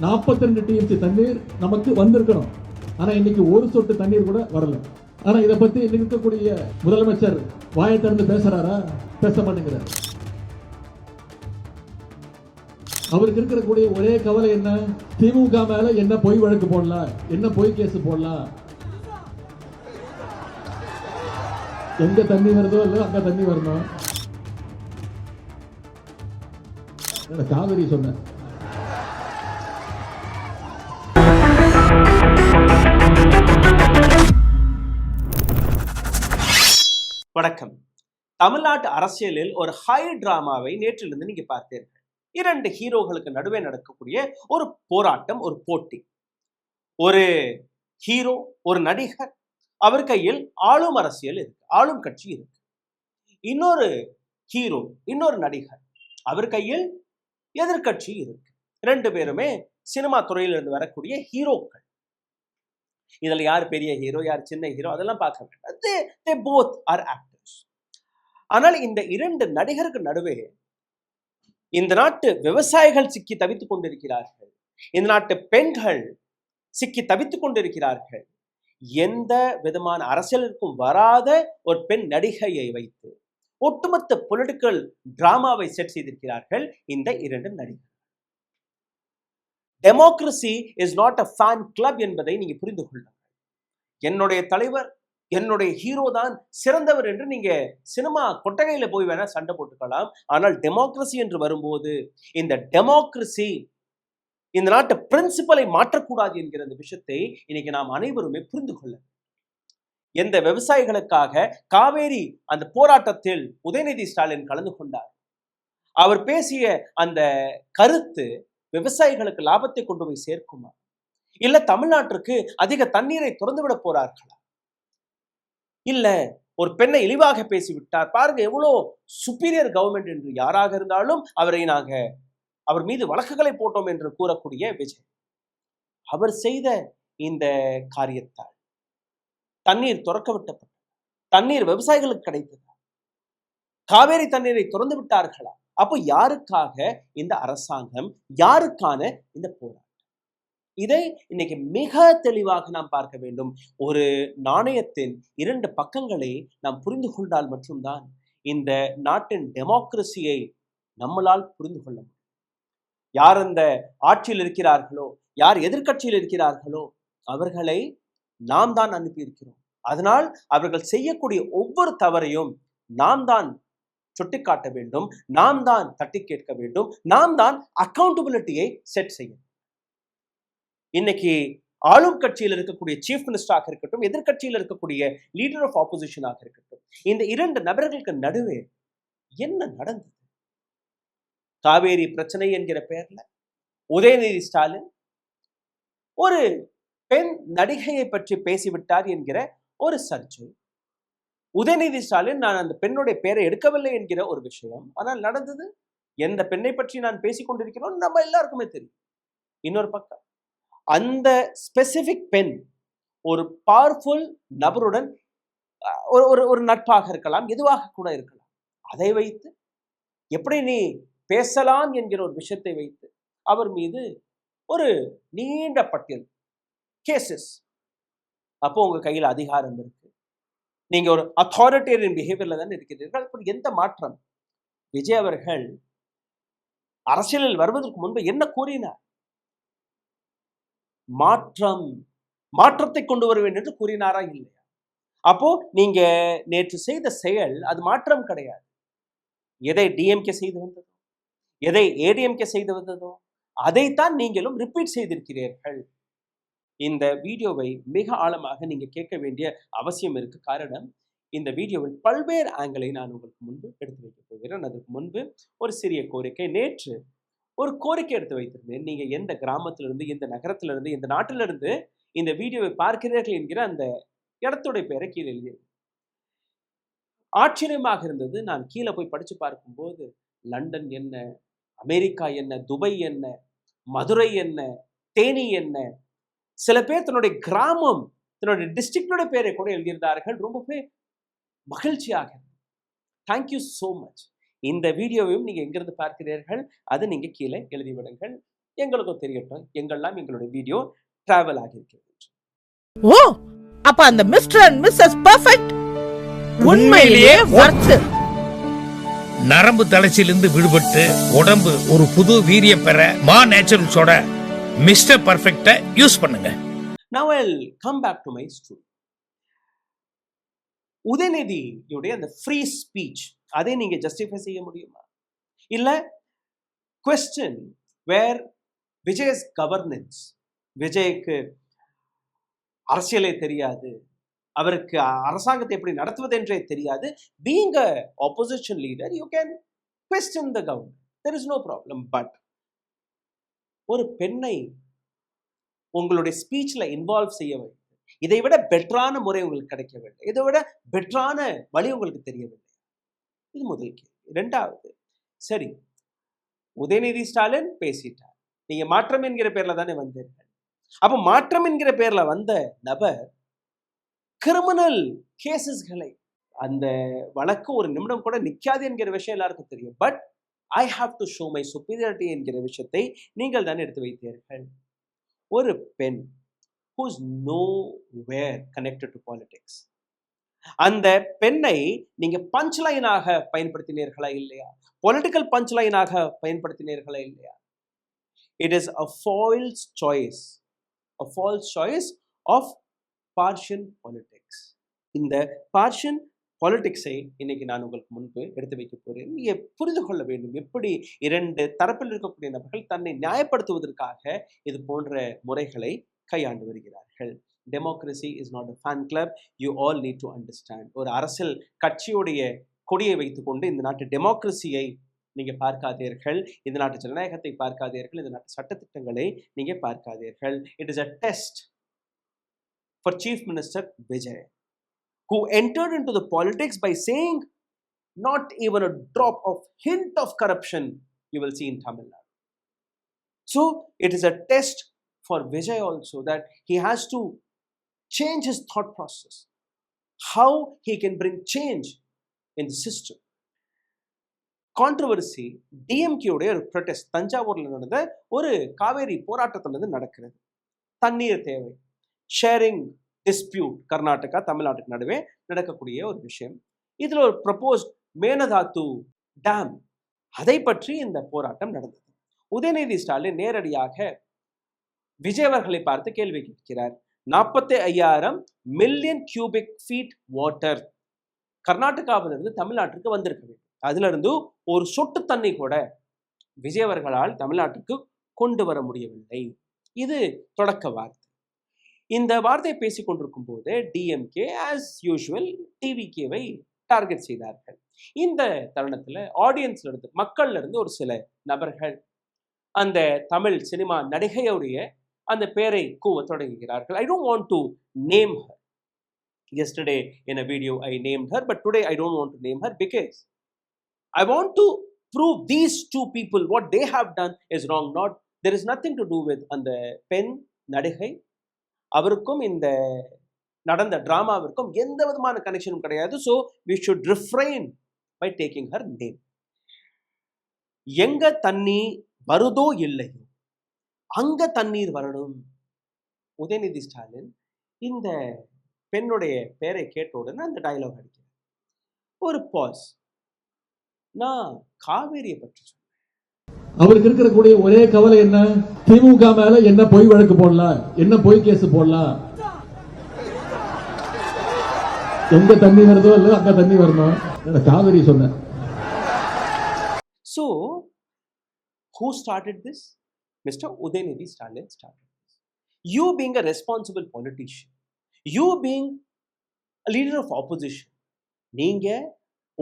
42 TMC தண்ணீர் நமக்கு வந்திருக்கணும். ஆனா இன்னைக்கு ஒரு சொட்டு தண்ணீர் கூட வரல. ஆனா இதை பத்தி இன்னைக்கு இருக்கக்கூடிய முதலமைச்சர் வாயை திறந்து பேசுறாரா? பேச மாட்டேங்கிறார். அவருக்கு இருக்கக்கூடிய ஒரே கவலை என்ன? திமுக மேல என்ன பொய் வழக்கு போடலாம், என்ன பொய் கேஸ் போடலாம். எங்க தண்ணி வருதோ இல்ல அங்க தண்ணி வரணும். காவிரி சொன்ன வணக்கம். தமிழ்நாட்டு அரசியலில் ஒரு ஹை டிராமாவை நேற்றிலிருந்து நீங்க பார்த்தீர்கள். 2 ஹீரோகளுக்கு நடுவே நடக்கக்கூடிய ஒரு போராட்டம், ஒரு போட்டி. ஒரு ஹீரோ, ஒரு நடிகர், அவர் கையில் ஆளும் அரசியல் இருக்கு, ஆளும் கட்சி இருக்கு. இன்னொரு ஹீரோ, இன்னொரு நடிகர், அவர் கையில் எதிர்கட்சி இருக்கு. 2 பேருமே சினிமா துறையிலிருந்து வரக்கூடிய ஹீரோக்கள். இதுல யார் பெரிய ஹீரோ, யார் சின்ன ஹீரோ அதெல்லாம் பார்க்க வேண்டாம். they both are actors. ஆனால் இந்த 2 நடிகருக்கு நடுவே இந்த நாட்டு விவசாயிகள் சிக்கி தவித்துக் கொண்டிருக்கிறார்கள். இந்த நாட்டு பெண்கள் சிக்கி தவித்துக் கொண்டிருக்கிறார்கள். எந்த விதமான அரசியலுக்கும் வராத ஒரு பெண் நடிகையை வைத்து ஒட்டுமொத்த பொலிட்டிக்கல் டிராமாவை செட் செய்திருக்கிறார்கள் இந்த 2 நடிகர்கள். Democracy is not a fan club என்பதை நீங்க புரிந்து கொள்ளுங்கள். என்னுடைய தலைவர், என்னுடைய ஹீரோ தான் சிறந்தவர் என்று நீங்க சினிமா கொட்டகையில போய் வேணா சண்டை போட்டுக்கலாம். ஆனால் டெமோக்ரசி என்று வரும்போது இந்த டெமோக்ரசி இந்த நாட்டு பிரின்சிபலை மாற்றக்கூடாது என்கிற அந்த விஷயத்தை இன்னைக்கு நாம் அனைவருமே புரிந்து கொள்ள. எந்த விவசாயிகளுக்காக காவேரி அந்த போராட்டத்தில் உதயநிதி ஸ்டாலின் கலந்து கொண்டார். அவர் பேசிய அந்த கருத்து விவசாயிகளுக்கு லாபத்தை கொண்டு போய் சேர்க்குமா? இல்ல தமிழ்நாட்டிற்கு அதிக தண்ணீரை திறந்து விட போறார்களா? இல்ல ஒரு பெண்ணை இழிவாக பேசிவிட்டார், பாருங்க எவ்வளவு சுப்பீரியர் கவர்மெண்ட் என்று யாராக இருந்தாலும் அவரை நாங்க அவர் மீது வழக்குகளை போட்டோம் என்று கூறக்கூடிய விஜய், அவர் செய்த இந்த காரியத்தால் தண்ணீர் திறக்க விட்டப்பட்ட தண்ணீர் விவசாயிகளுக்கு கிடைத்ததா? காவேரி தண்ணீரை திறந்து விட்டார்களா? அப்போ யாருக்காக இந்த அரசாங்கம், யாருக்கான இந்த போராட்டம்? இதை இன்னைக்கு மிக தெளிவாக நாம் பார்க்க வேண்டும். ஒரு நாணயத்தின் 2 பக்கங்களை நாம் புரிந்து கொண்டால் மட்டும்தான் இந்த நாட்டின் டெமோக்ரசியை நம்மளால் புரிந்து கொள்ள முடியும். யார் அந்த ஆட்சியில் இருக்கிறார்களோ, யார் எதிர்கட்சியில் இருக்கிறார்களோ அவர்களை நாம் தான் அனுப்பியிருக்கிறோம். அதனால் அவர்கள் செய்யக்கூடிய ஒவ்வொரு தவறையும் நாம் தான் சுட்டிக்காட்ட வேண்டும், நாம் தான் தட்டி கேட்க வேண்டும், நாம் தான் அக்கௌண்டபிலிட்டியை செட் செய்ய. இன்னைக்கு ஆளும் கட்சியில் இருக்கக்கூடிய சீஃப் மினிஸ்டராக இருக்கட்டும், எதிர்கட்சியில் இருக்கக்கூடிய லீடர் ஆஃப் ஆப்போசிஷனாக இருக்கட்டும், இந்த 2 நபர்களுக்கு நடுவே என்ன நடந்தது? காவேரி பிரச்சனை என்கிற பெயர்ல உதயநிதி ஸ்டாலின் ஒரு பெண் நடிகையை பற்றி பேசிவிட்டார் என்கிற ஒரு சர்ச்சை. உதயநிதி ஸ்டாலின் நான் அந்த பெண்ணுடைய பெயரை எடுக்கவில்லை என்கிற ஒரு விஷயம். ஆனால் நடந்தது, எந்த பெண்ணை பற்றி நான் பேசிக் கொண்டிருக்கிறோம் நம்ம எல்லாருக்குமே தெரியும். இன்னொரு பக்கம் அந்த ஸ்பெசிபிக் பெண் ஒரு பவர்ஃபுல் நபருடன் ஒரு நட்பாக இருக்கலாம், எதுவாக கூட இருக்கலாம். அதை வைத்து எப்படி நீ பேசலாம் என்கிற ஒரு விஷயத்தை வைத்து அவர் மீது ஒரு நீண்ட பட்டியல் கேசஸ். அப்போ உங்க கையில் அதிகாரம் இருக்கு, நீங்க ஒரு அத்தாரிட்டேரியன் பிஹேவியர்ல தான் இருக்கிறீர்கள். அப்படி எந்த மாற்றம்? விஜய் அவர்கள் அரசியலில் வருவதற்கு முன்பு என்ன கூறினார்? மாற்றத்தை கொண்டு வர வேண்டும் என்று கூறினாரா இல்லையா? அப்போ நீங்க நேற்று செய்த செயல் அது மாற்றம் கிடையாது. எதை டிஎம்கே செய்து வந்ததோ, எதை ஏடிஎம்கே செய்து வந்ததோ அதைத்தான் நீங்களும் ரிப்பீட் செய்திருக்கிறீர்கள். இந்த வீடியோவை மிக ஆழமாக நீங்க கேட்க வேண்டிய அவசியம் இருக்கு. காரணம், இந்த வீடியோவில் பல்வேறு ஆங்கிளை நான் உங்களுக்கு முன்பு எடுத்து வைக்க போகிறேன். அதுக்கு முன்பு ஒரு சிறிய கோரிக்கை. நேற்று ஒரு கோரிக்கை எடுத்து வைத்திருந்தேன். நீங்க எந்த கிராமத்திலிருந்து, எந்த நகரத்திலிருந்து, எந்த நாட்டிலிருந்து இந்த வீடியோவை பார்க்கிறீர்கள் என்கிற அந்த இடத்துடைய பெயரை கீழே எழுதியது. ஆச்சரியமாக இருந்தது. நான் கீழே போய் படிச்சு பார்க்கும்போது லண்டன் என்ன, அமெரிக்கா என்ன, துபாய் என்ன, மதுரை என்ன, தேனி என்ன, சில பேர் தன்னுடைய கிராமம், தன்னுடைய டிஸ்ட்ரிக்டோட பேரை கூட எழுதியிருந்தார்கள். ரொம்பவே மகிழ்ச்சியாக. Thank you so much. இந்த வீடியோவையும் நீங்க எங்கிருந்து பார்க்கிறீர்கள் அது நீங்க கீழே எழுதி விடுங்கள். எங்களுக்கும் தெரியட்டும், எங்கெல்லாம் எங்களுடைய வீடியோ டிராவல் ஆகியிருக்கிறது. ஓ, அப்ப அந்த மிஸ்டர் அண்ட் மிஸ்ஸஸ் பெர்ஃபெக்ட் உண்மையிலேயே வர்த். நரம்பு தளர்ச்சியிலிருந்து விடுபட்டு உடம்பு ஒரு புது வீரியம் பெற மா நேச்சுரல்ஸோட மிஸ்டர் பர்ஃபெக்ட்டை யூஸ் பண்ணுங்க. Now I'll come back to my story. உதயநிதியுடைய அந்த ஃப்ரீ ஸ்பீச் அதை நீங்க ஜஸ்டிஃபை செய்ய முடியுமா? இல்ல question where விஜய்ஸ் கவர்னன்ஸ், விஜய்க்கு அரசியலே தெரியாது, அவருக்கு அரசாங்கத்தை எப்படி நடத்துவது என்றே தெரியாது, being a opposition leader you can question the government, there is no problem. But ஒரு பெண்ணை உங்களுடைய ஸ்பீச்ல இன்வால்வ் செய்ய வேண்டும், இதை விட பெட்டரான முறை உங்களுக்கு கிடைக்கவில்லை, இதை விட பெட்டரான வழி உங்களுக்கு தெரியவில்லை. இது முதல் கேள்வி. இரண்டாவது, சரி உதயநிதி ஸ்டாலின் பேசிட்டார், நீங்க மாற்றம் என்கிற பேர்ல தானே வந்தீர்கள். அப்ப மாற்றம் என்கிற பேர்ல வந்த நபர் கிரிமினல் கேசஸ்களை, அந்த வழக்கு ஒரு நிமிடம் கூட நிக்காது என்கிற விஷயம் எல்லாருக்கும் தெரியும். But I have to show my superiority என்கிற விஷயத்தை நீங்கள் தான் எடுத்து வைத்தீர்கள். ஒரு பெண் who is nowhere connected to politics, அந்த பெண்ணை நீங்க பஞ்ச் லைனாக பயன்படுத்தினீர்களா இல்லையா? பொலிட்டிக்கல் பஞ்ச் லைனாக பயன்படுத்தினீர்களா இல்லையா? It is a false choice of partisan politics. இந்த partisan பாலிடிக்ஸை இன்னைக்கு நான் உங்களுக்கு முன்பு எடுத்து வைக்க போறேன். நீங்க புரிந்து கொள்ள வேண்டும் எப்படி இரண்டு தரப்பில் இருக்கக்கூடிய நபர்கள் தன்னை நியாயப்படுத்துவதற்காக இது போன்ற முறைகளை கையாண்டு வருகிறார்கள். Democracy is not a fan club, you all need to understand. ஒரு அரசியல் கட்சியுடைய கொடியை வைத்துக்கொண்டு இந்த நாட்டு டெமோக்ரஸியை நீங்க பார்க்காதீர்கள், இந்த நாட்டு ஜனநாயகத்தை பார்க்காதீர்கள், இந்த நாட்டு சட்டத்திட்டங்களை நீங்க பார்க்காதீர்கள். It is a test for chief minister Vijay, who entered into the politics by saying not even a drop of hint of corruption you will see in Tamil Nadu. So it is a test for Vijay also, that he has to change his thought process, how he can bring change in the system. Controversy DMK உடைய ஒரு protest தஞ்சாவூர்ல நடந்த ஒரு காவேரி போராட்டத்திலிருந்து நடக்கிறது. தண்ணீர் தேவை, sharing dispute Karnataka தமிழ்நாட்டுக்கு நடுவே நடக்கக்கூடிய ஒரு விஷயம். இதுல ஒரு ப்ரப்போஸ்ட் மேனதாத்து டேம், அதை பற்றி இந்த போராட்டம் நடந்தது. உதயநிதி ஸ்டாலின் நேரடியாக விஜய் அவர்களை பார்த்து கேள்வி கேட்கிறார். 45,000 மில்லியன் கியூபிக் ஃபீட் வாட்டர் கர்நாடகாவிலிருந்து தமிழ்நாட்டிற்கு வந்திருக்க வேண்டும், அதுல இருந்து ஒரு சொட்டு தண்ணி கூட விஜய் அவர்களால் தமிழ்நாட்டுக்கு கொண்டு வர முடியவில்லை. இது தொடக்க வார்த்தை. இந்த வார்த்தை பேசிக் கொண்டிருக்கும் போது டிஎம்கே ஆஸ் யூஷுவல் டிவிகேவை டார்கெட் செய்தார்கள். இந்த தருணத்துல ஆடியன்ஸ்ல இருந்து, மக்கள்ல இருந்து ஒரு சில நபர்கள் அந்த தமிழ் சினிமா நடிகையுடைய அந்த பெயரை கூவ தொடங்குகிறார்கள். I don't want to name her. Yesterday in a video I named her, but today I don't want to name her because I want to prove these two people what they have done is wrong. Not, there is nothing to do with அந்த பெண் நடிகை, அவருக்கும் இந்த நடந்த டிராமாவிற்கும் எந்த விதமான கனெக்ஷனும் கிடையாது. So we should refrain by taking her name. எங்க தண்ணி வருதோ இல்லையோ அங்க தண்ணீர் வரணும். உதயநிதி ஸ்டாலின் இந்த பெண்ணுடைய பெயரை கேட்ட உடனே அந்த டயலாக் அடிக்கிறார். ஒரு பாஸ். நான் காவேரியை பற்றி சொன்னேன். அவருக்கு இருக்கக்கூடிய ஒரே கவலை என்ன? திமுக மேல என்ன பொய் வழக்கு போடலாம், என்ன பொய் கேஸ் போடலாம், எங்க தண்ணி வருதோ இல்ல அங்க தண்ணி வரணும், காவிரி சொன்ன. So who started this? Mr. Udayanidhi Stalin started this. You being a responsible politician, you being a leader of opposition, நீங்க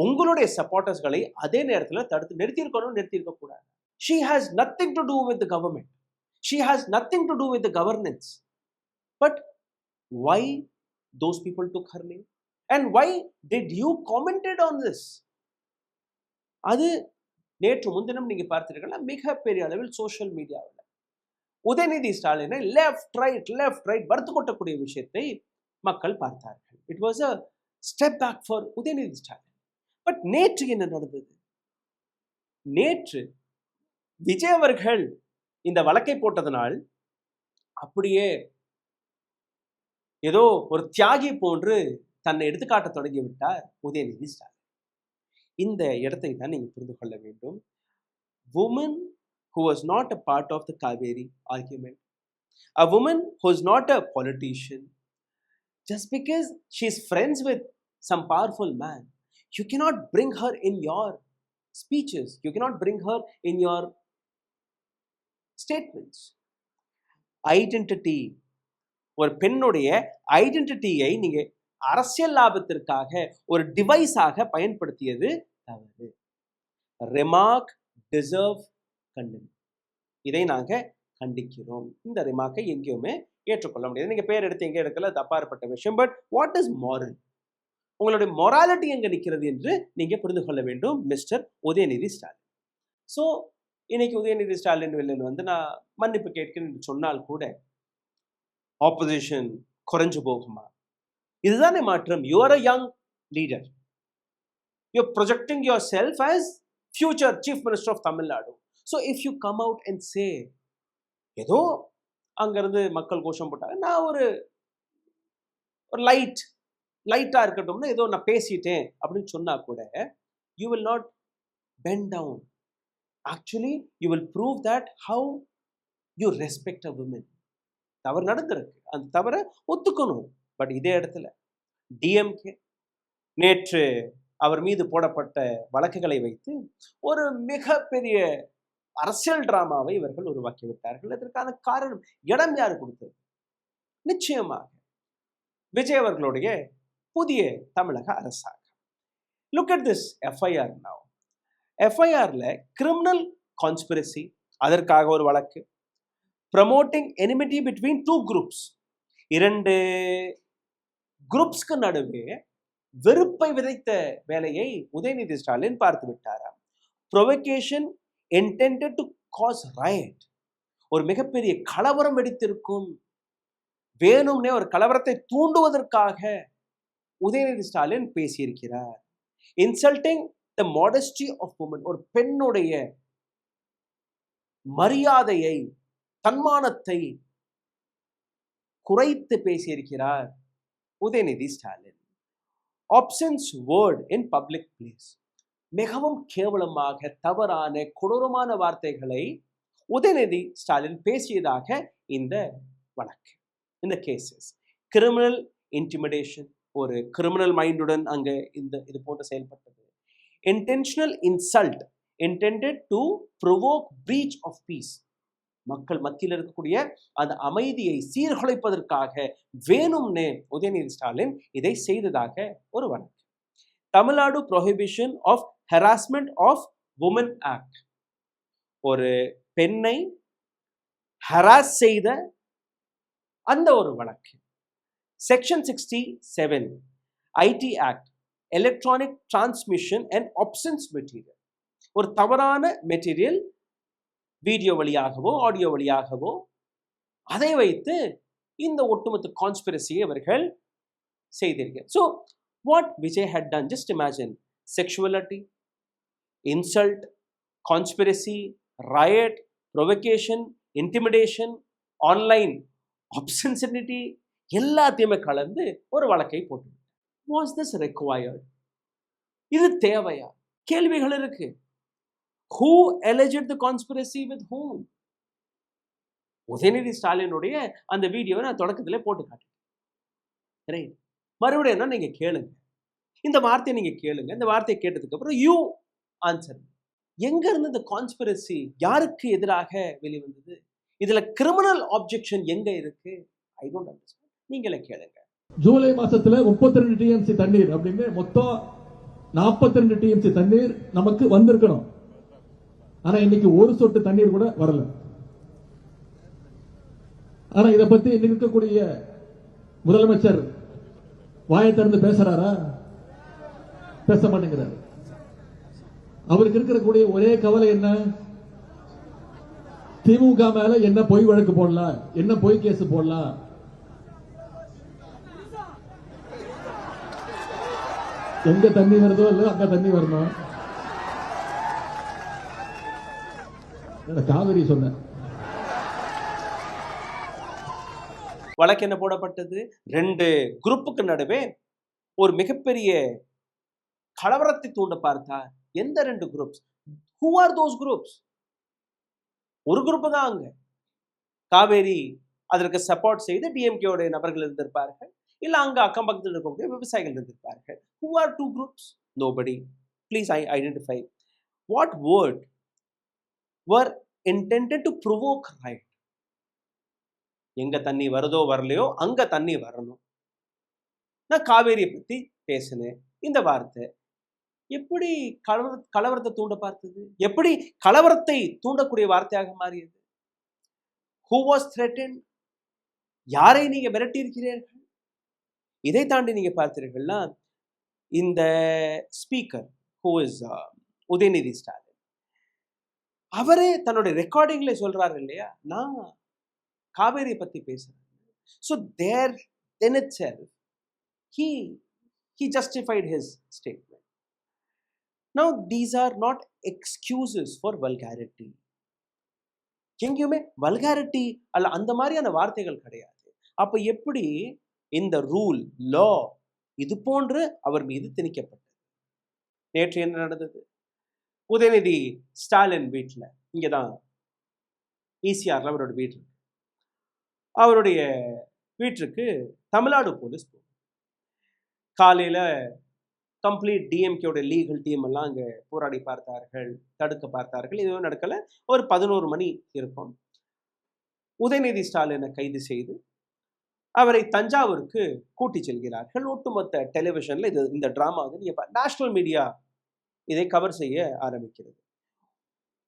உங்களுடைய சப்போர்ட்டர்ஸ்களை அதே நேரத்தில் தடுத்து நிறுத்தியிருக்க கூடாது. She has nothing to do with the government. She has nothing to do with the governance. But why those people took her name? And why did you commented on this? அது நேற்று முன்தினம் நீங்க பார்த்தீர்கள் மிகப்பெரிய அளவில் சோஷியல் மீடியாவில் உதயநிதி ஸ்டாலினை left right வறுத்து கொட்டக்கூடிய விஷயத்தை மக்கள் பார்த்தார்கள். It was a step back for Udhayanidhi Stalin. But நேற்று என்ன நடந்தது? நேற்று விஜய் அவர்கள் இந்த வழக்கை போட்டதனால் அப்படியே ஏதோ ஒரு தியாகி போன்று தன்னை எடுத்துக்காட்ட தொடங்கி விட்டார் உதயநிதி ஸ்டாலின். இந்த இடத்தை தான் நீங்க புரிந்து கொள்ள வேண்டும். woman who was not a part of the Kaveri argument, a woman who is not a politician, just because she is friends with some powerful man, you cannot bring her in your speeches, you cannot bring her in your statements. Identity, ஒரு பெண்ணுடைய ஐடென்டிட்டியை நீங்க அரசியல் லாபத்திற்காக ஒரு டிவைஸாக பயன்படுத்தியது தவறு. Remark deserve condemn. இதை நாங்க கண்டிக்கிறோம். இந்த ரிமார்க்கை எங்கேயுமே ஏற்றுக்கொள்ள முடியாது. நீங்க பேர் எடுத்து எங்கே எடுக்கல, தப்பாற்பட்ட விஷயம். But what is moral? உங்களுடைய மொராலிட்டி எங்க நிற்கிறது என்று நீங்க புரிந்து கொள்ள வேண்டும் மிஸ்டர் உதயநிதி ஸ்டாலின். ஸோ இன்னைக்கு உதயநிதி ஸ்டாலின் வெளியில் வந்து நான் மன்னிப்பு கேட்கிறேன் என்று சொன்னால் கூட ஆப்போசிஷன் குறைஞ்சு போகுமா? இதுதானே மாற்றம். You are a young leader, you are projecting yourself as future chief minister of Tamil Nadu. So if you come out and say, ஏதோ அங்கிருந்து மக்கள் கோஷம் போட்டாங்க, நான் ஒரு லைட்டா இருக்கட்டும்னு ஏதோ நான் பேசிட்டேன் அப்படின்னு சொன்னா கூட you will not bend down. Actually you will prove that how you respect a women. தவறு நடந்திருக்கு, அந்த தவறை ஒத்துக்கணும். பட் இதே இடத்துல டிஎம்கே நேற்று அவர் மீது போடப்பட்ட வழக்குகளை வைத்து ஒரு மிகப்பெரிய அரசியல் டிராமாவை இவர்கள் உருவாக்கி விட்டார்கள். இதற்கான காரணம் இடம் யாரு கொடுத்தது? நிச்சயமாக விஜய் அவர்களுடைய புதிய தமிழக அரசாங்கம். Look at this FIR now. எஃப்ஐஆர்ல கிரிமினல் கான்ஸ்பிரசி, அதற்காக ஒரு வழக்கு. Promoting enmity between two groups, இரண்டு குரூப்ஸ்க்கு நடுவே வெறுப்பை விதைத்த வேலையை உதயநிதி ஸ்டாலின் பார்த்து விட்டாராம். Provocation intended to cause riot, ஒரு மிகப்பெரிய கலவரம் வெடித்திருக்கும், வேணும்னே ஒரு கலவரத்தை தூண்டுவதற்காக உதயநிதி ஸ்டாலின் பேசியிருக்கிறார். Insulting the modesty of women, ஒரு பெண்ணுடைய மரியாதையை, தன்மானத்தை குறைத்து பேசியிருக்கிறார் Udhayanidhi Stalin. Obscene word in public place, மிகவும் கேவலமாக தவறான கொடூரமான வார்த்தைகளை உதயநிதி ஸ்டாலின் பேசியதாக இந்த வழக்கு, இந்த கேசஸ். கிரிமினல் இன்டிமிடேஷன், ஒரு கிரிமினல் மைண்டுடன் அங்கே இது போன்ற செயல்பட்டது. Intentional insult intended to provoke breach of peace, மக்கள் மத்தியில் இருக்கக்கூடிய அந்த அமைதியை சீர்குலைப்பதற்காக வேணும்னே உதயநிதி ஸ்டாலின் இதை செய்ததாக ஒரு வழக்கு. Tamil Nadu prohibition of harassment of women act, ஒரு பெண்ணை ஹராஸ் செய்த அந்த ஒரு வழக்கு. Section 67 IT act, electronic transmission and obscene material, ஒரு தவறான மெட்டீரியல் வீடியோ வழியாகவோ ஆடியோ வழியாகவோ அதை வைத்து இந்த ஒட்டுமொத்த கான்ஸ்பிரசியை அவர்கள் செய்திருக்கிறார். So what Vijay had done, just imagine, sexuality, insult, conspiracy, riot, provocation, intimidation, online obscenity, எல்லாத்தையுமே கலந்து ஒரு வழக்கை போட்டு. Was this required? இது தேவையா? கேள்விகள் இருக்கு. Who alleged the conspiracy with whom? Udhayanidhi ஸ்டாலினுடைய அந்த வீடியோவை நான் தொடக்கத்திலே போட்டு காட்டேன். ரைட், மறுபடியும் என்ன நீங்க கேளுங்க, இந்த வார்த்தையை நீங்க கேளுங்க. இந்த வார்த்தையை கேட்டதுக்கு அப்புறம் யூ ஆன்சர். எங்க இருந்து இந்த கான்ஸ்பிரசி யாருக்கு எதிராக வெளிவந்தது? இதுல கிரிமினல் ஆப்ஜெக்ஷன் எங்க இருக்கு? I don't understand. நீங்களே கேளுங்க. ஜூலை மாசத்துல 32 டிஎம்சி தண்ணீர் அப்படின்னு மொத்தம் 42 டிஎம்சி தண்ணீர் நமக்கு வந்திருக்கணும். ஆனா இன்னைக்கு ஒரு சொட்டு தண்ணீர் கூட வரல. ஆனா இதை பத்தி இன்னைக்கு இருக்கக்கூடிய முதலமைச்சர் வாயை திறந்து பேசுறாரா? பேச மாட்டேங்கிறார். அவருக்கு இருக்கக்கூடிய ஒரே கவலை என்ன? திமுக மேல என்ன பொய் வழக்கு போடலாம், என்ன பொய் கேஸ் போடலாம். எங்க தண்ணி வருதோ இல்ல அங்க தண்ணி வரணும். காவிரி சொன்ன வழக்கு என்ன போடப்பட்டது? 2 குரூப்புக்கு நடுவே ஒரு மிகப்பெரிய கலவரத்தை தூண்ட பார்த்தார். எந்த 2 groups? Who are those groups? ஒரு குரூப் தான் அங்க. காவேரி அதற்கு சப்போர்ட் செய்து டிஎம்கேயோட நபர்கள் இருந்திருப்பார்கள், இல்ல அங்க அக்கம் பக்கத்தில் இருக்கக்கூடிய விவசாயிகள் இருந்திருப்பார்கள். Who are 2 groups? Nobody. Please identify. What word were intended to provoke riot? எங்க தண்ணி வருதோ வரலையோ அங்க தண்ணி வரணும். நான் காவேரியை பத்தி பேசினேன். இந்த வார்த்தை எப்படி கலவரத்தை தூண்ட பார்த்தது? எப்படி கலவரத்தை தூண்டக்கூடிய வார்த்தையாக மாறியது? Who was threatened? யாரை நீங்க மிரட்டி இருக்கிறீர்கள்? இதை தாண்டி நீங்க பார்த்தீர்கள்னா இந்த speaker who is Udhayanidhi Stalin, அவரே தன்னுடைய ரெக்கார்டிங்ல சொல்றாரு இல்லையா, நான் காவேரி பத்தி பேசுறேன். So there in itself he justified his statement. Now these are not excuses for vulgarity. எங்கேயுமே வல்காரிட்டி அல்ல அந்த மாதிரியான வார்த்தைகள் கிடையாது. அப்ப எப்படி இந்த ரூல் லா இது போன்று அவர் மீது திணிக்கப்பட்டது? நேற்று என்ன நடந்தது? உதயநிதி ஸ்டாலின் வீட்டில், இங்கதான் ஈசிஆர்ல அவரோட வீட்டு, அவருடைய வீட்டுக்கு தமிழ்நாடு போலீஸ் போகும். காலையில கம்ப்ளீட் டிஎம்கேயோட லீகல் டீம் எல்லாம் அங்கே போராடி பார்த்தார்கள், தடுக்க பார்த்தார்கள். இதுவும் நடக்கல. ஒரு 11 மணி இருக்கும். உதயநிதி ஸ்டாலினை கைது செய்து அவரை தஞ்சாவூருக்கு கூட்டி செல்கிறார்கள். ஒட்டுமொத்த டெலிவிஷன்ல இந்த டிராமா வந்து நீங்க நேஷனல் மீடியா இதை கவர் செய்ய ஆரம்பிக்கிறது.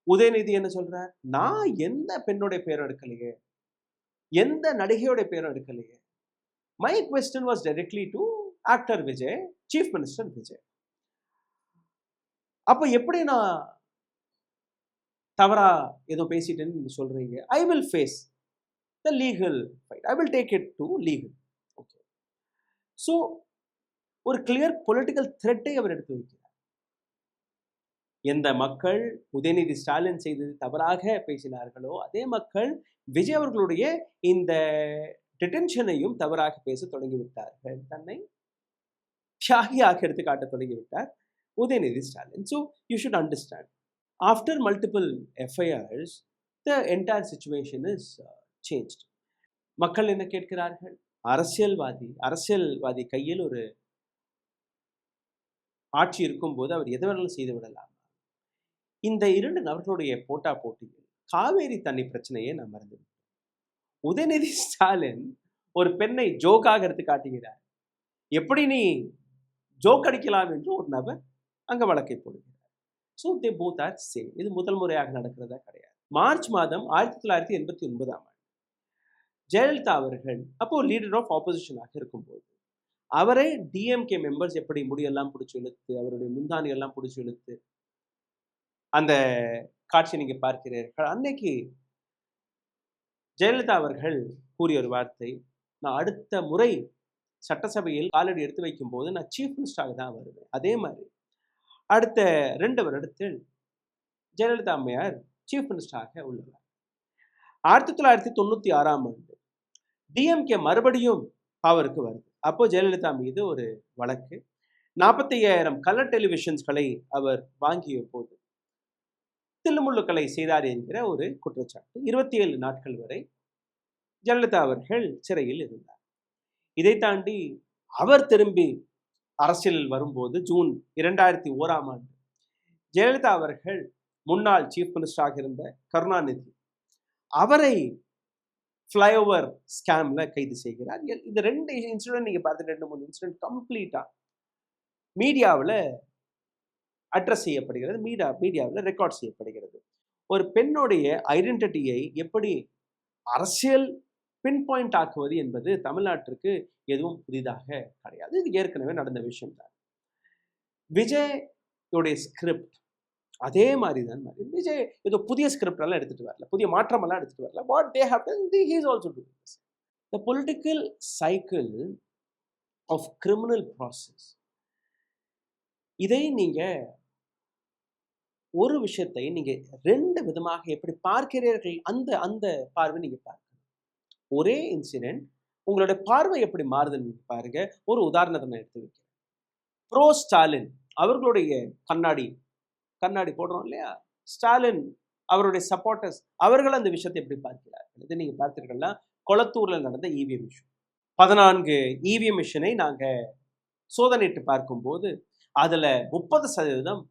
உதயநிதி என்ன சொல்றார்? நான் எந்த பெண்ணுடைய பேரும் எடுக்கலையே, எந்த நடிகையோட பேரும் எடுக்கலையே. My question was directly to actor Vijay, chief minister Vijay. அப்ப எப்படி நான் தவறா ஏதோ பேசிட்டேன்னு நீங்க சொல்றீங்க? I will face the legal fight, I will take it to legal. Okay, so ஒரு கிளியர் பொலிட்டிக்கல் த்ரெட்டை அவர் எடுத்து வைக்கிறார். எந்த மக்கள் உதயநிதி ஸ்டாலின் செய்தது தவறாக பேசினார்களோ அதே மக்கள் விஜய் அவர்களுடைய இந்த டிடென்ஷனையும் தவறாக பேச தொடங்கிவிட்டார்கள். தன்னை தியாகியாக எடுத்து காட்ட தொடங்கிவிட்டார் Udhayanidhi Stalin. So you should understand, after multiple FIRs the entire situation is changed. மக்கள் என்ன கேட்கிறார்கள்? அரசியல்வாதி கையில் ஒரு ஆட்சி இருக்கும்போது அவர் எது வேணாலும் செய்து விடலாம். இந்த 2 நபர்களுடைய போட்டியில் காவேரி தண்ணி பிரச்சனையை நாம் மறந்துவிட்டோம். உதயநிதி ஸ்டாலின் ஒரு பெண்ணை ஜோக்காக எடுத்து காட்டுகிறார். எப்படி நீ ஜோக் அடிக்கலாம் என்று ஒரு நபர் அங்க வழக்கை போடுகிறார். So they both are same. இது முதல் முறையாக நடக்கிறதா கிடையாது. மார்ச் மாதம் 1989 ஜெயலலிதா அவர்கள் அப்போ லீடர் ஆஃப் ஆப்போசிஷனாக இருக்கும்போது அவரை டிஎம்கே மெம்பர்ஸ் எப்படி முடியெல்லாம் பிடிச்சி இழுத்து, அவருடைய முந்தானி எல்லாம் பிடிச்சி இழுத்து அந்த காட்சி நீங்க பார்க்கிறீர்கள். அன்னைக்கு ஜெயலலிதா அவர்கள் கூறிய ஒரு வார்த்தை, நான் அடுத்த முறை சட்டசபையில் காலடி எடுத்து வைக்கும் போது நான் சீஃப் மினிஸ்டராக தான் வருவேன். அதே மாதிரி அடுத்த 2 வருடத்தில் ஜெயலலிதா அம்மையார் சீஃப் மினிஸ்டராக உள்ளார். 1996 டிஎம்கே மறுபடியும் பவருக்கு வருது. அப்போ ஜெயலலிதா மீது ஒரு வழக்கு, 45,000 கலர் டெலிவிஷன்ஸ்களை அவர் வாங்கிய போது தில்லுமுள்ளுக்களை செய்தார் என்கிற ஒரு குற்றச்சாட்டு. 27 நாட்கள் வரை ஜெயலலிதா அவர்கள் சிறையில் இருந்தார். இதை தாண்டி அவர் திரும்பி அரசியலில் வரும்போது ஜூன் 2001 ஜெயலலிதா அவர்கள் முன்னாள் சீஃப் மினிஸ்டராக இருந்த கருணாநிதி அவரை ஃப்ளைஓவர் ஸ்கேம்ல கைது செய்கிறார். இந்த 2 இன்சிடென்ட் நீங்க பார்த்து 2-3 இன்சிடென்ட் கம்ப்ளீட்டா மீடியாவில் அட்ரஸ் செய்யப்படுகிறது, மீடியாவில் ரெக்கார்ட் செய்யப்படுகிறது. ஒரு பெண்ணுடைய ஐடென்டிட்டியை எப்படி அரசியல் பின் பாயிண்ட் ஆக்குவது என்பது தமிழ்நாட்டிற்கு எதுவும் புதிதாக கிடையாது. இது ஏற்கனவே நடந்த விஷயம் தான். விஜயோடைய ஸ்கிரிப்ட் அதே மாதிரி தான். விஜய் ஏதோ புதிய ஸ்கிரிப்ட் எல்லாம் எடுத்துட்டு வரல, புதிய மாற்றம் எல்லாம் எடுத்துட்டு வரல. What they have done, he is also doing this. The political cycle of criminal process, இதை நீங்க ஒரு விஷயத்தை நீங்க 2 விதமாக எப்படி பார்க்கிறீர்கள், அந்த பார்வை நீங்க பார்க்கணும். ஒரே இன்சிடென்ட் உங்களுடைய பார்வை எப்படி மாறுதுன்னு பாருங்க. ஒரு உதாரணத்தை நான் எடுத்து வைக்கிறேன். ப்ரோ ஸ்டாலின் அவர்களுடைய கண்ணாடி போடுறோம் இல்லையா, ஸ்டாலின் அவருடைய சப்போர்ட்டர்ஸ் அவர்கள் அந்த விஷயத்தை எப்படி பார்க்கிறார்கள்? இதை நீங்க பார்த்தீர்கள்னா, கொளத்தூர்ல நடந்த இவிஎம் மிஷின் 14 இவிஎம் மிஷினை நாங்க சோதனையிட்டு பார்க்கும்போது அதுல 30%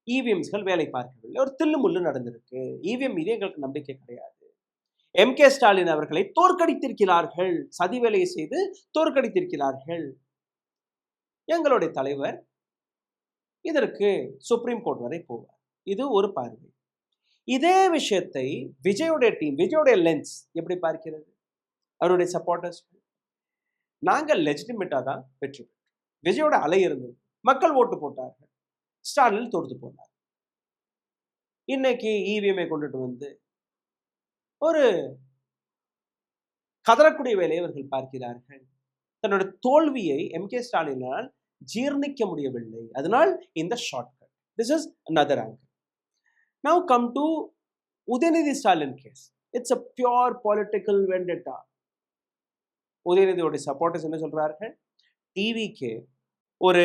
இவிஎம்ஸ்கள் வேலை பார்க்கவில்லை. ஒரு தில்லுமுள்ளு நடந்திருக்கு. இவிஎம் மீது எங்களுக்கு நம்பிக்கை கிடையாது. MK ஸ்டாலின் அவர்களை தோற்கடித்திருக்கிறார்கள், சதி வேலையை செய்து தோற்கடித்திருக்கிறார்கள். எங்களுடைய தலைவர் இதற்கு சுப்ரீம் கோர்ட் வரை போவார். இது ஒரு பார்வை. இதே விஷயத்தை விஜயோடைய டீம், விஜயோடைய லென்ஸ் எப்படி பார்க்கிறது? அவருடைய சப்போர்ட்டர்ஸ் நாங்கள் லெஜிட்டிமேட்டா தான் வெற்றி பெற்றோம். விஜயோட அலை இருந்தது, மக்கள் ஓட்டு போட்டார்கள், ஸ்டாலின் தோற்று போனார். இன்னைக்கு இவிஎம்ஐ கொண்டுட்டு வந்து ஒரு கதறக்கூடிய வேலையை அவர்கள் பார்க்கிறார்கள். தன்னுடைய தோல்வியை MK ஸ்டாலினால் ஜீர்ணிக்க முடியவில்லை. அதனால் இந்த shortcut. This is another angle. Now come to Udhayanidhi Stalin case. It's a pure political vendetta. உதயநிதியோட சப்போர்ட்டர்ஸ் என்ன சொல்றார்கள்? டிவிக்கு ஒரு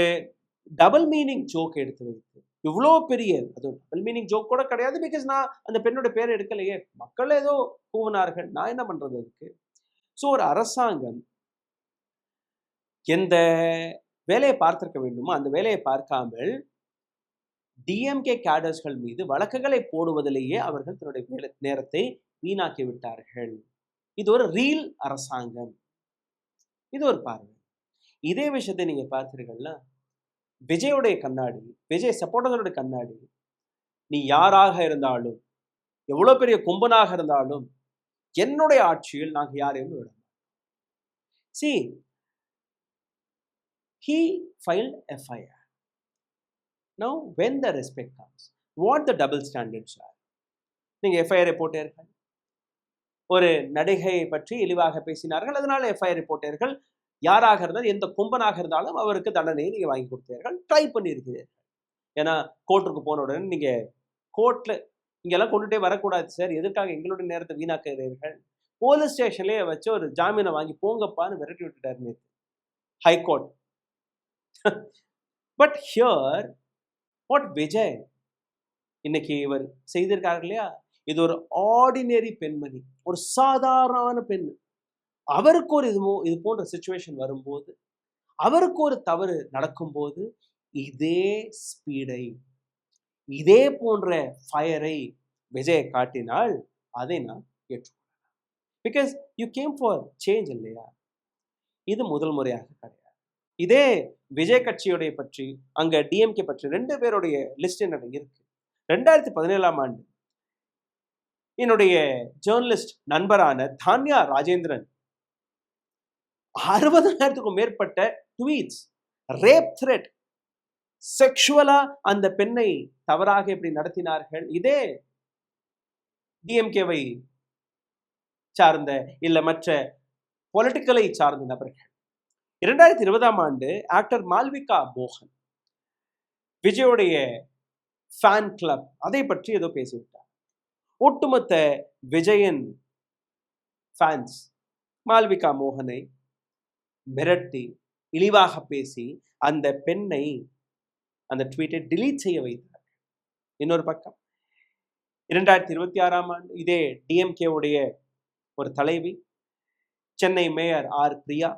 டபுள் மீனிங் ஜோக் எடுத்து வைத்து, இவ்வளோ பெரிய, அது டபுள் மீனிங் ஜோக் கூட கிடையாது, பிகாஸ் நான் அந்த பெண்ணோட பேரை எடுக்கலையே, மக்கள் ஏதோ கூவினார்கள், நான் என்ன பண்றது அதுக்கு? ஸோ ஒரு அரசாங்கம் எந்த வேலையை பார்த்திருக்க வேண்டுமோ அந்த வேலையை பார்க்காமல் டிஎம்கே கேடர்ஸ்கள் மீது வழக்குகளை போடுவதிலேயே அவர்கள் தன்னுடைய நேரத்தை வீணாக்கி விட்டார்கள். இது ஒரு ரீல் அரசாங்கம். இது ஒரு பார்வை. இதே விஷயத்தை நீங்க பார்த்தீர்கள்னா, விஜயோடைய கண்ணாடி, விஜய் சப்போர்ட்டர்களுடைய கண்ணாடி, நீ யாராக இருந்தாலும், எவ்வளவு பெரிய கும்பனாக இருந்தாலும், என்னுடைய ஆட்சியில் நாங்கள் யாரையும் விட மாட்டோம். See, he filed FIR. Now, when the respect comes, what the double standards are? நீங்க FIR போட்டீர்கள், ஒரு நடிகையை பற்றி இழிவாக பேசினார்கள், அதனால FIR போட்டீர்கள். யாராக இருந்தாலும், எந்த கும்பனாக இருந்தாலும் அவருக்கு தண்டனையை நீங்க வாங்கி கொடுத்தீர்கள், ட்ரை பண்ணியிருக்கிறீர்கள். ஏன்னா கோர்ட்டுக்கு போன உடனே நீங்க கோர்ட்ல இங்கெல்லாம் கொண்டுட்டே வரக்கூடாது சார், எதற்காக எங்களுடைய நேரத்தை வீணாக்குகிறீர்கள்? போலீஸ் ஸ்டேஷன்லேயே வச்சு ஒரு ஜாமீனை வாங்கி போங்கப்பான்னு விரட்டி விட்டுட்டார் நேற்று high court. But here what Vijay இன்னைக்கு இவர் செய்திருக்காரு இல்லையா, இது ஒரு ஆர்டினரி பெண்மணி, ஒரு சாதாரண பெண். அவருக்கு ஒரு இது போன்ற சிச்சுவேஷன் வரும்போது, அவருக்கு ஒரு தவறு நடக்கும்போது, இதே ஸ்பீடை, இதே போன்ற ஃபயரை விஜய் காட்டினால் அதை நான் ஏற்றுக்கொள்ளலாம். Because you came for change இல்லையா? இது முதல் முறையாக கிடையாது. இதே விஜய் கட்சியுடைய பற்றி, அங்க டிஎம்கே பற்றி 2 பேருடைய லிஸ்ட் என்னோட இருக்கு. 2017ஆம் ஆண்டு என்னுடைய ஜேர்னலிஸ்ட் நண்பரான தான்யா ராஜேந்திரன் 60,000க்கும் மேற்பட்ட ட்வீட்ஸ், ரேப் த்ரெட், செக்ஷுவலா அந்த பெண்ணை தவறாக எப்படி நடத்தினார்கள், இதே டிஎம்கேவை சார்ந்த இல்ல மற்ற பொலிட்டிக்கலை சார்ந்த நபர்கள். 2020ஆம் ஆண்டு ஆக்டர் மால்விகா மோகன் விஜயோடைய ஃபேன் கிளப் அதை பற்றி ஏதோ பேசிவிட்டார். ஒட்டுமொத்த விஜயன் ஃபேன்ஸ் மால்விகா மோகனை மிரட்டி இழிவாக பேசி அந்த பெண்ணை, அந்த ட்வீட்டை டிலீட் செய்ய வைத்தார். இன்னொரு பக்கம் 2026ஆம் ஆண்டு இதே டிஎம்கே உடைய ஒரு தலைவி, சென்னை மேயர் ஆர் பிரியா,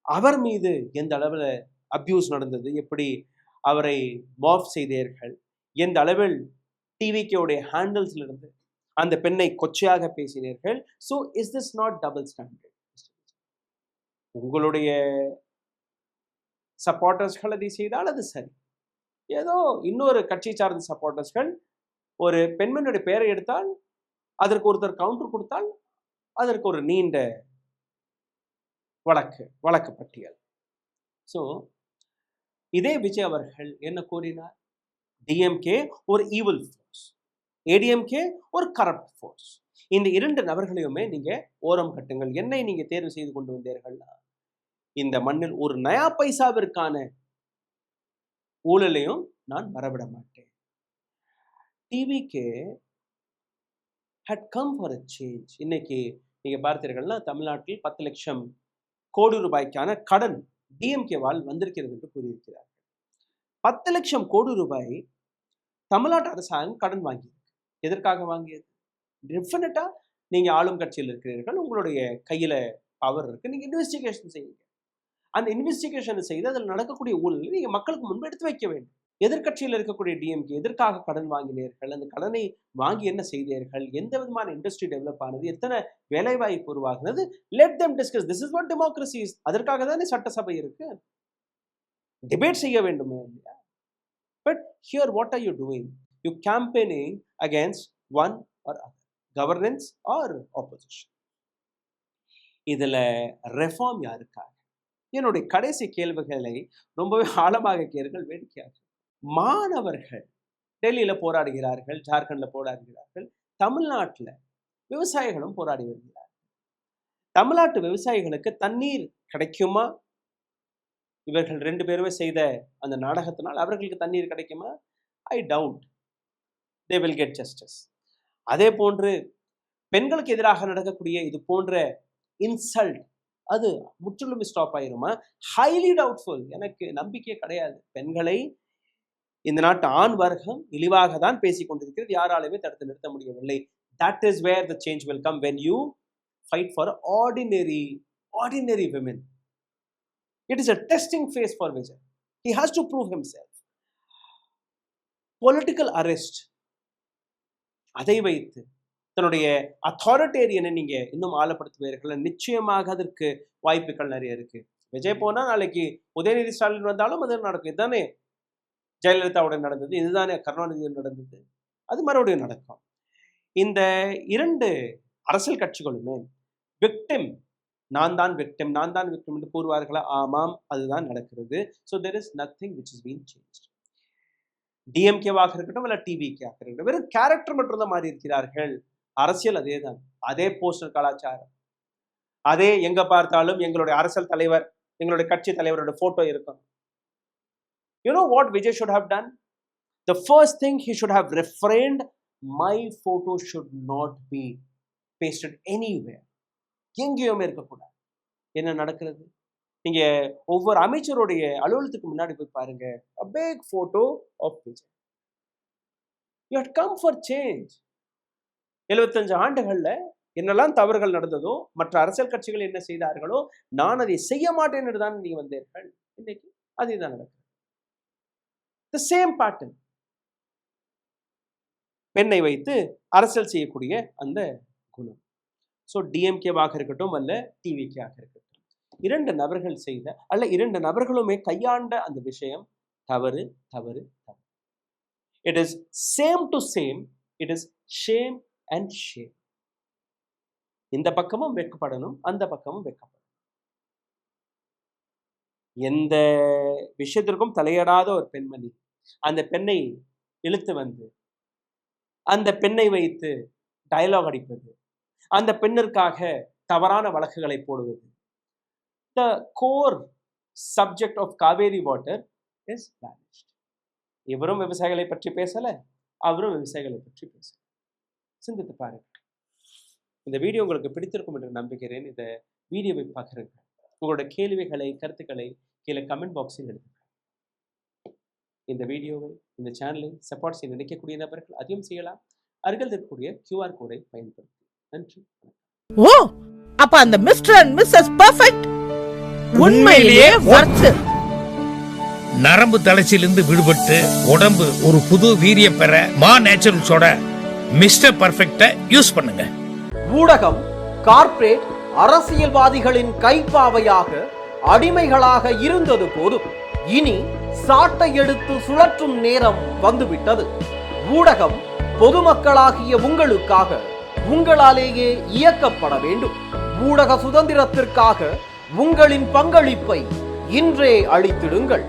அவர் மீது எந்த அளவில் அபியூஸ் நடந்தது, எப்படி அவரை மாஃப் செய்தீர்கள், எந்த அளவில் டிவிகே உடைய ஹேண்டில்ஸ்ல இருந்து அந்த பெண்ணை கொச்சையாக பேசினீர்கள். So is this not double standard? உங்களுடைய சப்போர்ட்டர்ஸ்கள் அதை செய்தால் அது சரி. ஏதோ இன்னொரு கட்சி சார்ந்த சப்போர்ட்டர்ஸ்கள் ஒரு பெண்மணியுடைய பெயரை எடுத்தால், அதற்கு ஒருத்தர் கவுண்டர் கொடுத்தால், அதற்கு ஒரு நீண்ட வழக்கு பட்டியல். ஸோ இதே விஜய் அவர்கள் என்ன கூறினார்? டிஎம்கே ஒரு ஈவில் ஃபோர்ஸ், ஏடிஎம்கே ஒரு கரப்ட் ஃபோர்ஸ். இந்த 2 நபர்களையுமே நீங்க ஓரம் கட்டுங்கள். என்னை நீங்க தேர்வு செய்து கொண்டு வந்தீர்கள்னா இந்த மண்ணில் ஒரு நயா பைசாவிற்கான ஊழலையும் நான் வரவிட மாட்டேன். TVK had come for a change. இன்னைக்கு நீங்க பார்த்தீர்கள்னா தமிழ்நாட்டில் 10 லட்சம் கோடி ரூபாய்க்கான கடன் டிஎம்கேவால் வந்திருக்கிறது என்று கூறியிருக்கிறார். 10 லட்சம் கோடி ரூபாய் தமிழ்நாட்டு அரசாங்கம் கடன் வாங்கியது. எதற்காக வாங்கியது? டெஃபினட்டா நீங்க ஆளும் கட்சியில் இருக்கிறீர்கள், உங்களுடைய கையில பவர் இருக்கு, நீங்க இன்வெஸ்டிகேஷன் செய்யுங்க. அந்த இன்வெஸ்டிகேஷன் செய்து அதில் நடக்கக்கூடிய ஊழலை நீங்க மக்களுக்கு முன்பு எடுத்து வைக்க வேண்டும். எதிர்கட்சியில் இருக்கக்கூடிய டிஎம்கே எதற்காக கடன் வாங்கினீர்கள், அந்த கடனை வாங்கி என்ன செய்தீர்கள், எந்த விதமான இண்டஸ்ட்ரி டெவலப் ஆனது, எத்தனை வேலைவாய்ப்பு உருவாகுனது, let them discuss. This is what democracy is. அதற்காக தானே சட்டசபை இருக்கு, டிபேட் செய்ய வேண்டும் இல்லையா? But here what are you doing? You campaigning against one or other, governance or opposition. இதுல ரெஃபார்ம் யாருக்காக? என்னுடைய கடைசி கேள்விகளை ரொம்பவே ஆழமாக கேளுங்கள், வேடிக்கையாக. மாணவர்கள் டெல்லியில போராடுகிறார்கள், ஜார்க்கண்ட்ல போராடுகிறார்கள், தமிழ்நாட்டில் விவசாயிகளும் போராடி வருகிறார்கள். தமிழ்நாட்டு விவசாயிகளுக்கு தண்ணீர் கிடைக்குமா? இவர்கள் 2 பேருமே செய்த அந்த நாடகத்தினால் அவர்களுக்கு தண்ணீர் கிடைக்குமா? I doubt. They will get justice. அதே போன்று பெண்களுக்கு எதிராக நடக்கக்கூடிய இது போன்ற இன்சல்ட் அது முற்றிலும் ஸ்டாப் ஆயிருமா? Highly doubtful. எனக்கு நம்பிக்கை கிடையாது. பெண்களை இந்த நாட்டு ஆண் வர்க்கம் இழிவாக தான் பேசிக் கொண்டிருக்கிறது, யாராலுமே தடுத்து நிறுத்த முடியவில்லை. That is where the change will come, when you fight for ordinary women. It is a testing phase for Vijay. He has to prove himself. Political arrest, அதை வைத்து தன்னுடைய அத்தாரிட்டேரியனை நீங்க இன்னும் ஆழப்படுத்துவீர்கள். நிச்சயமாக அதற்கு வாய்ப்புகள் நிறைய இருக்கு. விஜய் போனா நாளைக்கு உதயநிதி ஸ்டாலின் வந்தாலும் அது நடக்கும். இதுதானே ஜெயலலிதாவுடன் நடந்தது, இதுதானே கருணாநிதியுடன் நடந்தது, அது மறுபடியும் நடக்கும். இந்த 2 அரசியல் கட்சிகளுமே விக்டிம், நான் தான் விக்டிம் என்று கூறுவார்களா? ஆமாம், அதுதான் நடக்கிறது. So there is nothing which is been changed. டிஎம்கேவாக இருக்கட்டும் இல்லை டிவிகேவாக இருக்கட்டும், வெறும் கேரக்டர் மட்டும் தான் மாறி இருக்கிறார்கள். அரசியல் அதே தான், அதே போஸ்டர் கலாச்சாரம், அதே எங்க பார்த்தாலும் எங்களுடைய அரசியல் தலைவர், எங்களுடைய கட்சி தலைவரோட போட்டோ இருக்கும். You know what Vijay should have done? The first thing he should have refrained, my photo should not be pasted anywhere. எங்கேயுமே இருக்கக்கூடாது. என்ன நடக்கிறது? நீங்க ஒவ்வொரு அமைச்சருடைய அலுவலகத்துக்கு முன்னாடி போய் பாருங்க, a big photo of Vijay. You had come for change. 75 ஆண்டுகள்ல என்னெல்லாம் தவறுகள் நடந்ததோ, மற்ற அரசியல் கட்சிகள் என்ன செய்தார்களோ, நான் அதை செய்ய மாட்டேன் என்று தான் நீங்க வந்தீர்கள். இன்னைக்கு அதே தான் நடக்குது. The same pattern. பெண்ணை வைத்து அரசியல் செய்யக்கூடிய அந்த குணம். ஸோ டிஎம்கேவாக இருக்கட்டும் அல்ல டிவிகேவாக இருக்கட்டும், 2 நபர்கள் செய்த அல்ல 2 நபர்களுமே கையாண்ட அந்த விஷயம் தவறு தவறு தவறு. It is same to same. It is shame and shame. இந்த பக்கமும் வெட்கப்படணும், அந்த பக்கமும் வெட்கப்படணும். எந்த விஷயத்திற்கும் தலையிடாத ஒரு பெண்மணி அந்த பெண்ணை இழுத்து வந்து அந்த பெண்ணை வைத்து டயலாக் அடிப்பது, அந்த பெண்ணிற்காக தவறான வழக்குகளை போடுவது. The core subject of Kaveri water is vanished. இவரும் விவசாயிகளை பற்றி பேசல, அவரும் விவசாயிகளை பற்றி பேசல. சிந்தித்து பாருங்க. இந்த வீடியோ உங்களுக்கு பிடித்திருக்கும் என்று நம்புகிறேன். இந்த வீடியோவை பார்க்குறேங்க. உங்களோட கேள்விகளை, கருத்துக்களை கீழே கமெண்ட் பாக்ஸில் எழுதுங்க. இந்த வீடியோவை, இந்த சேனலை சப்போர்ட் செய்ய நினைக்கக்கூடிய நபர்கள் அதையும் செய்யலாம். அருகில் இருக்கக்கூடிய QR கோடை பயன்படுத்தி. நன்றி. ஓ, அப்ப அந்த மிஸ்டர் அண்ட் மிஸ்ஸஸ் பெர்ஃபெக்ட் உண்மையிலேயே வர்த். நரம்பு தளர்ச்சியிலிருந்து விடுபட்டு உடம்பு ஒரு புது வீரியம் பெற மா நேச்சுரல்ஸோட மிஸ்டர் பர்ஃபெக்ட்டை யூஸ் பண்ணுங்க. ஊடகம் கார்ப்பரேட் அரசியல்வாதிகளின் கைப்பாவையாக அடிமைகளாக இருந்தது போதும். இனி சாட்டை எடுத்து சுழற்றும் நேரம் வந்துவிட்டது. ஊடகம் பொதுமக்களாகிய உங்களுக்காக, உங்களாலேயே இயக்கப்பட வேண்டும். ஊடக சுதந்திரத்திற்காக உங்களின் பங்களிப்பை இன்றே அளித்திடுங்கள்.